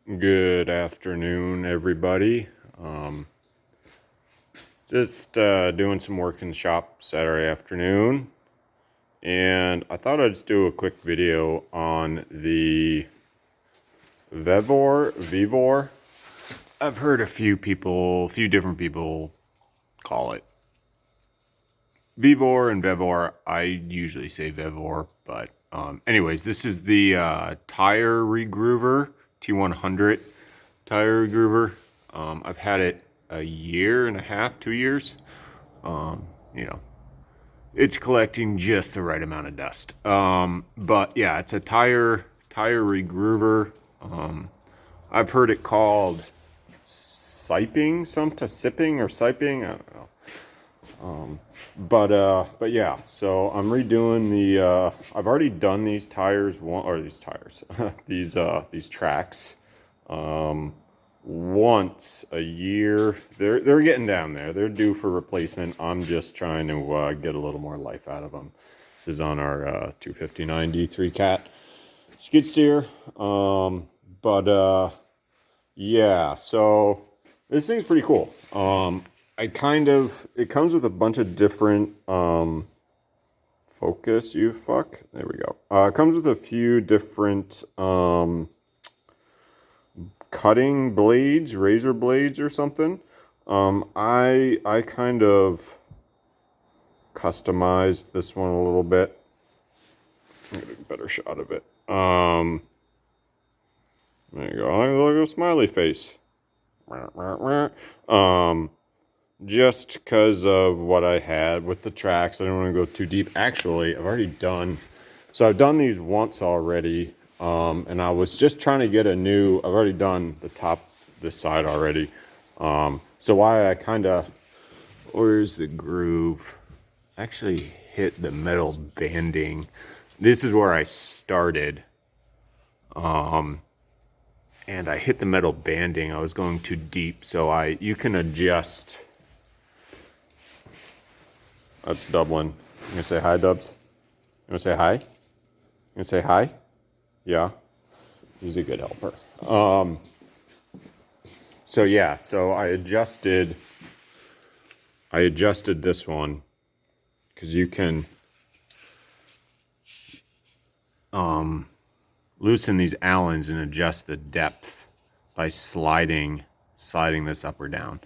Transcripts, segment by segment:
Good afternoon, everybody. Just doing some work in the shop Saturday afternoon, and I thought I'd just do a quick video on the Vevor. I've heard a few different people call it Vevor and Vevor. I usually say Vevor, but anyways, this is the tire regroover, T100 tire regroover. I've had it a year and a half, 2 years. You know, it's collecting just the right amount of dust. But yeah, it's a tire regroover. I've heard it called sipping, sipping or siping. I don't know. But yeah, so I'm redoing the I've already done these these tracks once a year. They're getting down there. They're due for replacement. I'm just trying to get a little more life out of them. This is on our 259 D3 Cat skid steer. Yeah, so this thing's pretty cool. It comes with a bunch of different, there we go. It comes with a few different, cutting blades, razor blades or something. I kind of customized this one a little bit. I'm gonna get a better shot of it. There you go. Look at a smiley face. Just because of what I had with the tracks, I don't want to go too deep. Actually, I've done these once already, and I was just trying to get I've already done this side already. So where's the groove? Actually hit the metal banding. This is where I started. And I hit the metal banding. I was going too deep, so you can adjust. That's Dublin. You gonna say hi, Dubs? You gonna say hi? You gonna say hi? Yeah. He's a good helper. So yeah, so I adjusted this one because you can loosen these Allens and adjust the depth by sliding this up or down.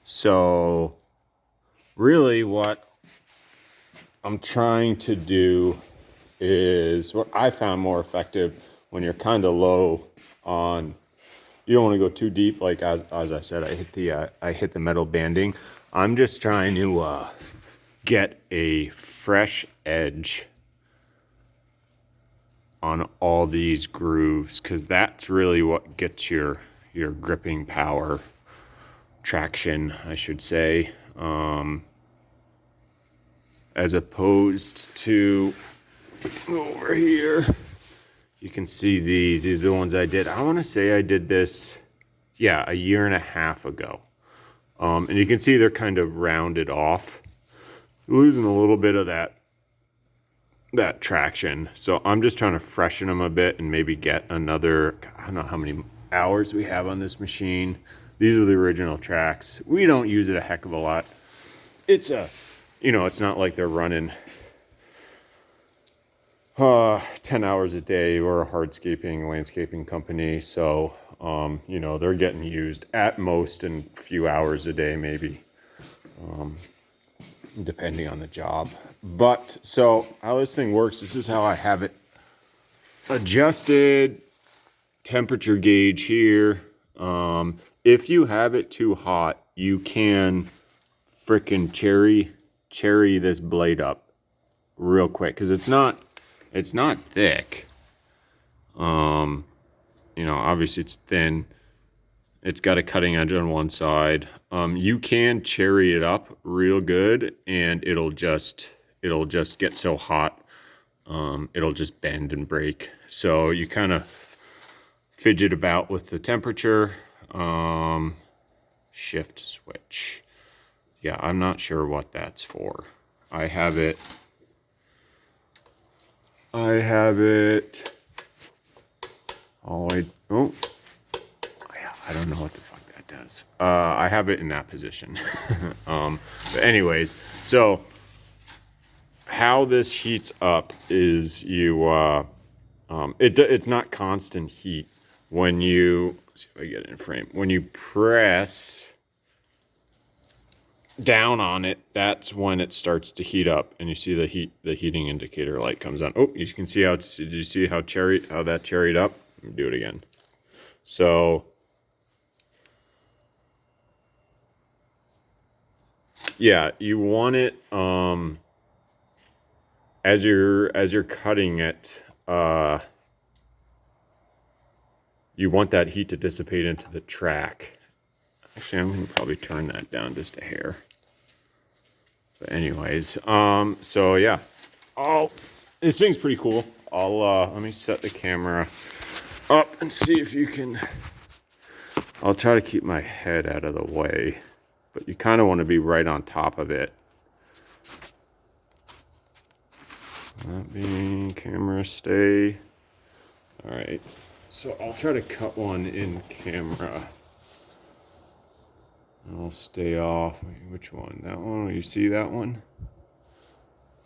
So really what I'm trying to do is what I found more effective when you're kind of low on, you don't want to go too deep. Like as I said, I hit the metal banding. I'm just trying to get a fresh edge on all these grooves, because that's really what gets your gripping power, traction, I should say, as opposed to over here. You can see these are the ones I did. I want to say I did this, yeah, a year and a half ago. And you can see they're kind of rounded off, losing a little bit of that traction. So I'm just trying to freshen them a bit and maybe get another, I don't know how many hours we have on this machine. These are the original tracks. We don't use it a heck of a lot. It's not like they're running 10 hours a day. We're a hardscaping, landscaping company. So, they're getting used at most in a few hours a day, maybe. Depending on the job. But so how this thing works, this is how I have it adjusted. Temperature gauge here. If you have it too hot, you can frickin' cherry this blade up real quick, because it's not thick. Obviously it's thin. It's got a cutting edge on one side. You can cherry it up real good, and it'll just get so hot, it'll just bend and break. So you kind of fidget about with the temperature. Shift switch. Yeah, I'm not sure what that's for. I have it all the way. Oh, has. I have it in that position. But anyways, so how this heats up is it's not constant heat. When you, let's see if I get it in frame, when you press down on it, that's when it starts to heat up, and you see the heating indicator light comes on. Oh, you can see how, did you see how that cherried up? Let me do it again. So yeah, you want it as you're cutting it, you want that heat to dissipate into the track. Actually, I'm gonna probably turn that down just a hair. But anyways, so yeah. Oh, this thing's pretty cool. Let me set the camera up and see if you can. I'll try to keep my head out of the way, but you kind of want to be right on top of it. That being camera stay. All right, so I'll try to cut one in camera. I'll stay off. Which one? That one? You see that one?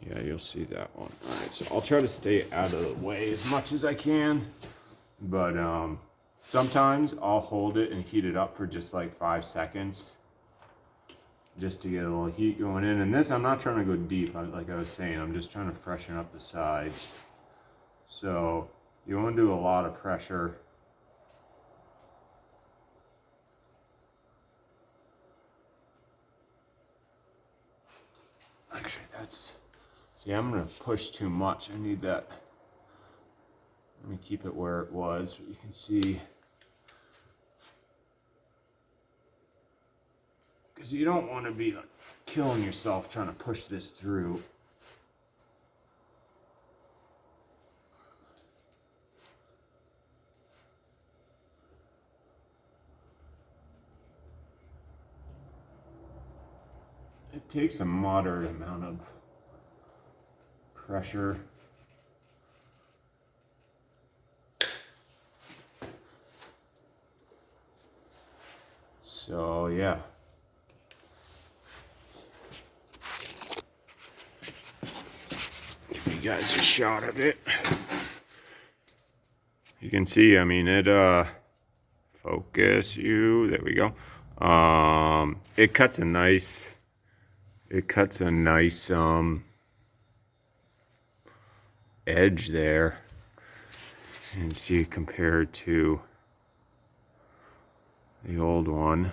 Yeah, you'll see that one. All right, so I'll try to stay out of the way as much as I can. But sometimes I'll hold it and heat it up for just like 5 seconds, just to get a little heat going in. And this, I'm not trying to go deep, like I was saying. I'm just trying to freshen up the sides. So you want to do a lot of pressure. Actually, see, I'm going to push too much. I need that. Let me keep it where it was, but you can see. Because you don't want to be like killing yourself trying to push this through. It takes a moderate amount of pressure. So yeah. Give you guys a shot of it. You can see, I mean, it focus you, there we go. It cuts a nice edge there. And see, compared to the old one,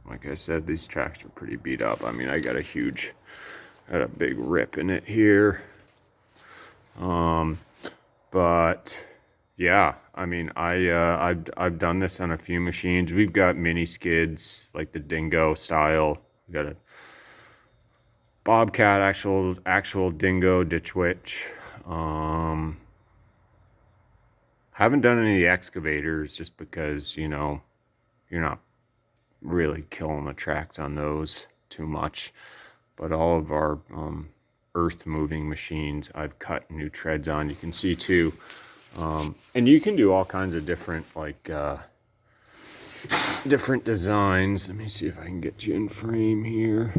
like I said, these tracks are pretty beat up. I mean, I got a big rip in it here. But yeah, I mean, I've done this on a few machines. We've got mini skids like the Dingo style. We got a Bobcat, actual Dingo Ditch Witch. Haven't done any of the excavators just because, you know, you're not really killing the tracks on those too much. But all of our earth moving machines, I've cut new treads on. You can see too. And you can do all kinds of different, like, different designs. Let me see if I can get you in frame here.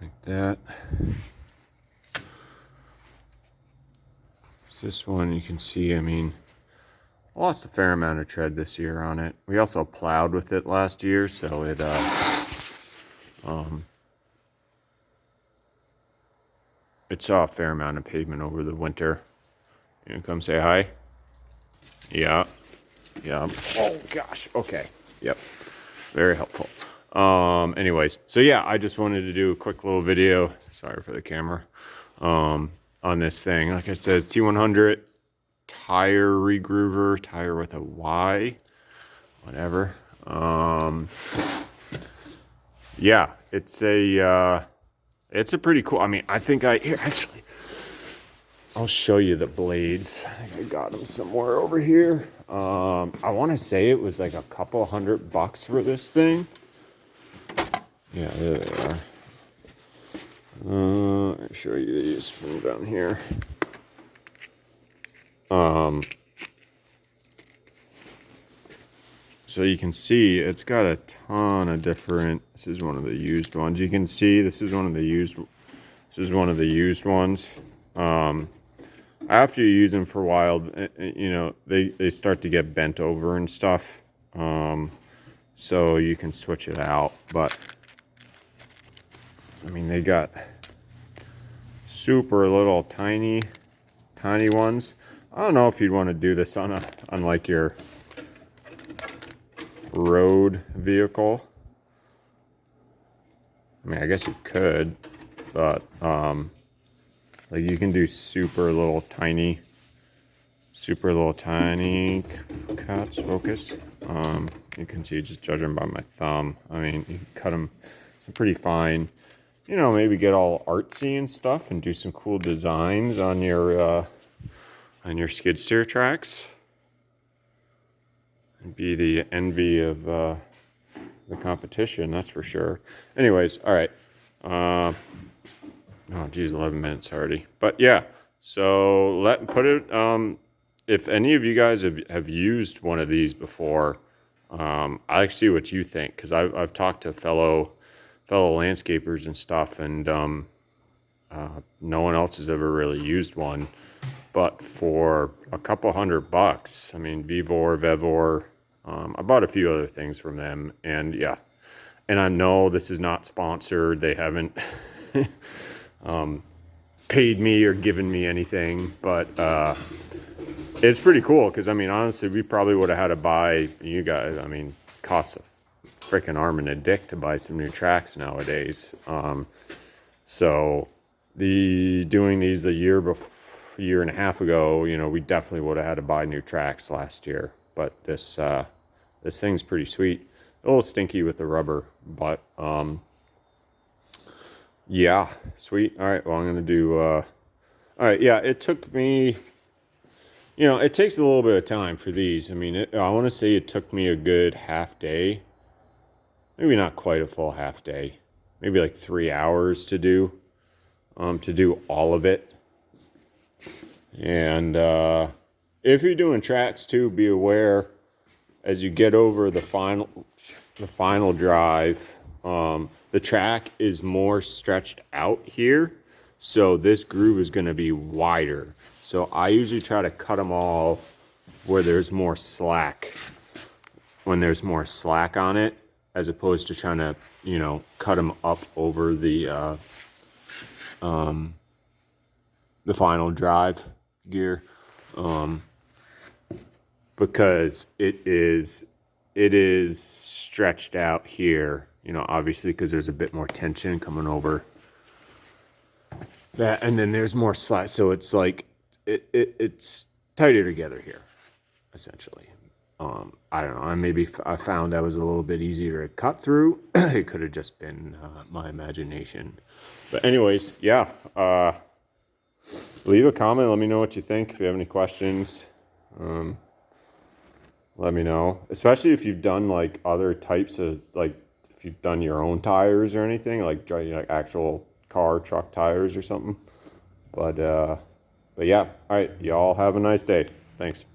Like that. This one you can see, I mean, I lost a fair amount of tread this year on it. We also plowed with it last year, so it saw a fair amount of pavement over the winter. You come say hi? Yeah. Yeah. Oh gosh. Okay. Yep. Very helpful. Anyways, so yeah, I just wanted to do a quick little video. Sorry for the camera. On this thing. Like I said, T100 Tyre Regroover, tire with a Y, whatever. Yeah, it's a pretty cool. I mean, I think here, actually, I'll show you the blades. I think I got them somewhere over here. I want to say it was like a couple $100 for this thing. Yeah, there they are. I'll show you these from down here. So you can see it's got a ton of different. This is one of the used ones. You can see this is one of the used. This is one of the used ones. After you use them for a while, you know, they start to get bent over and stuff. So you can switch it out. But I mean, they got super little tiny ones. I don't know if you'd want to do this on like your road vehicle. I mean, I guess you could, but like you can do super little tiny cuts. Focus. You can see, just judging by my thumb, I mean, you can cut them pretty fine. You know, maybe get all artsy and stuff and do some cool designs on your skid steer tracks. And be the envy of the competition, that's for sure. Anyways, all right. Oh geez, 11 minutes already. But yeah, so put it. If any of you guys have used one of these before, I like to see what you think, because I've talked to fellow landscapers and stuff, and no one else has ever really used one. But for a couple $100, I mean, Vevor, I bought a few other things from them, and yeah. And I know this is not sponsored. They haven't paid me or given me anything, but it's pretty cool, because I mean, honestly, we probably would have had to buy, you guys, I mean, costs a freaking arm and a dick to buy some new tracks nowadays. So doing these a year and a half ago, you know, we definitely would have had to buy new tracks last year. But this thing's pretty sweet. A little stinky with the rubber, but yeah, sweet. All right, well, I'm gonna do. All right, yeah, it took me. You know, it takes a little bit of time for these. I mean, I want to say it took me a good half day. Maybe not quite a full half day. Maybe like 3 hours to do all of it. And if you're doing tracks too, be aware as you get over the final drive, the track is more stretched out here, so this groove is going to be wider. So I usually try to cut them all where there's more slack, when there's more slack on it, as opposed to trying to, you know, cut them up over the final drive gear, because it is stretched out here, you know, obviously, because there's a bit more tension coming over that, and then there's more slack, so it's like it's tighter together here, essentially. I don't know, I found that was a little bit easier to cut through. It could have just been my imagination, but anyways, yeah. Leave a comment. Let me know what you think. If you have any questions, let me know. Especially if you've done like other types of, like, if you've done your own tires or anything, like actual car, truck tires or something. But yeah. All right. Y'all have a nice day. Thanks.